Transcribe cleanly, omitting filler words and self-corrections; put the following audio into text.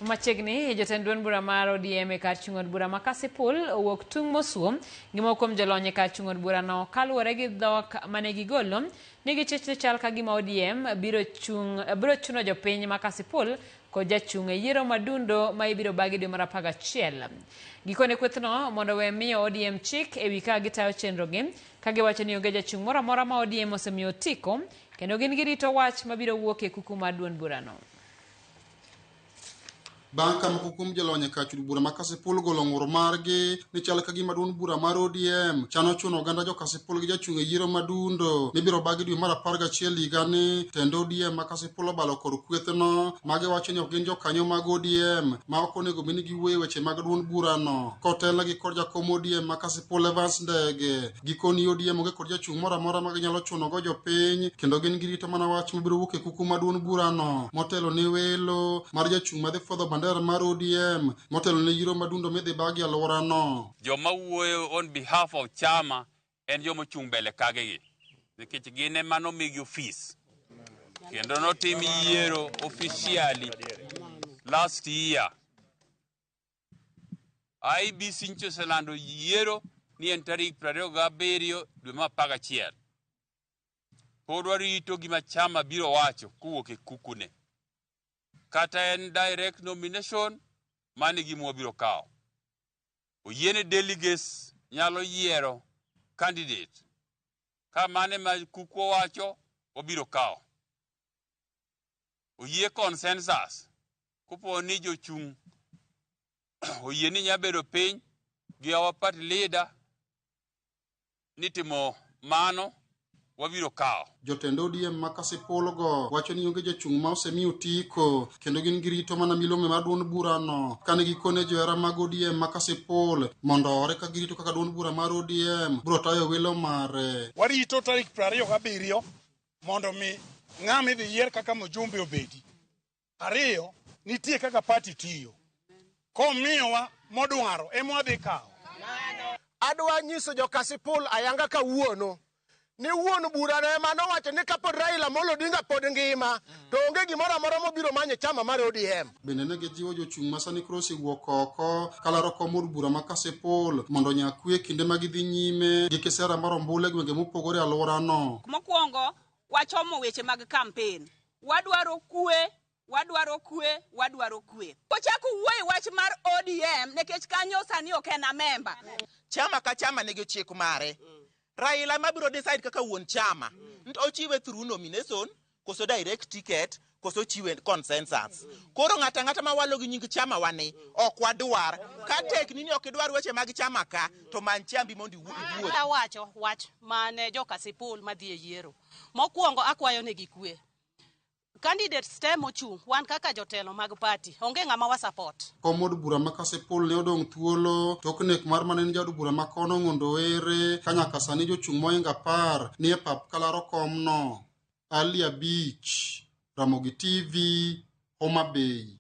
Machegni jatend duond bura mar ODM e kar chung'od bura ma Kasipul owuok tung' mosuo gima kuom jolony e kar chung'od bura no kaluwore gi dhok mane gigolo ni gichich chal ka gima ODM biro chuno jopiny ma Kasipul kod jachung' e yiero madundo ma ibiro bagi dwe mar 11. Gikone kwethno mondo we miyo ODM chik ewi ka gitayo chenrogi ka giwacho ni onge jachung' moro amora ma ODM osemiyo otiko kendo gin girito wach mabiro wuok e kuku mar duond bura no. Banka makukum jolonye kachud bura ma Kasipul golo ng'ur margi ni chal ka gima duond bura mar ODM chano chuno oganda jo Kasipul gi jachung' e yiero madundo mibiro bagi dwe mar 11 higani tendo ODM ma Kasipul obalo kod kwethno magi wacho ni ok gin jokanyo mag ODM ma ok onego bed ni giwuoyo weche mag duond bura no kotelna gi kod jakom ODM ma Kasipul Evans Ndege gikoni ODM onge kod jachung' moro amora ma ginyalo chuno go jopiny kendo gin girito mana wach mabiro wuok e kuku ma duond bura no motelo ni welo mar jachung' madhi fodho mar ODM motelo ne yiro madundo medhi bagi alwora no. Joma wuoyo on behalf of chama en joma chung' mbele kagegi nikech gin ema nomigi ofis kendo notim yiero officially last year. IEBC nyicho oselando yiero ni en tarik 27 dwe mar 11. Pod warito gima chama biro wacho kuwuok e kukune. Kata en direct nomination mani gimo biro kao. Oyiene delegates nyalo yiero candidate. Ka mane ma kuko wacho obiro kao. Oyie consensus. Kupo ni jochung' oyieni nyabedo piny gi our party leader nitimo mano wabiro kao. Jotend ODM ma Kasipul go wacho ni onge jachung' ma osemi otiko kendo gin girito mana milome mar duond bura no kane gikone johera mag ODM ma Kasipul mondo ore ka girito kaka duond bura mar ODM biro tayo welo mare. Warito tarik 27 mondo mi ng'ama idhi yier kaka mjumbe obedi. Ariyo nitie kaka party tiyo. Komiyowa modwaro ema wadhi kawo. Adwa nyiso jo Kasipul ayanga ka wuono ni wuon bura ne mano wacho ni kapod Raila Amolo Odinga pod ngima to onge gimoro amora mobiro manye chama mar ODM. Bende ne gijiwo jochung' ma Sani Cross wuok oko kalaro komod bura ma Kasipul mondo nyakwe kinde ma gidhi nyime gi kisera mar ombulu e gwenge mopogore alwora no. Mokwongo wachomo weche mag campaign. Wadwaro kwe. Pochako wuoyo wach mar ODM nekech kanyo sani ok en member. Chama ka chama nigi chik mare. Raila mabiro decide kaka wuon chama. Ochiwe through nomination, koso direct ticket, koso chiwe consensus. Koro ng'ata ma walo gi nying chama wani ok wadwar. Ka tek nini ok idwar weche mag chama ka to man chambi mondo iwuo. Awacho wach mane jo Kasipul madhi e yiero. Mokwongo akwayo ne gikwe. Candidates temo chung' wan kaka jotelo mag party onge ng'ama wa support. Komod bura ma Kasipul ne odong' thuolo tok nek mar manene jadu bura ma kono ng'ondo ere kanyaka sani jochung' moinga 10 ni e pap kalaro komno. Ali Abich, Ramogi TV, Homa Bay.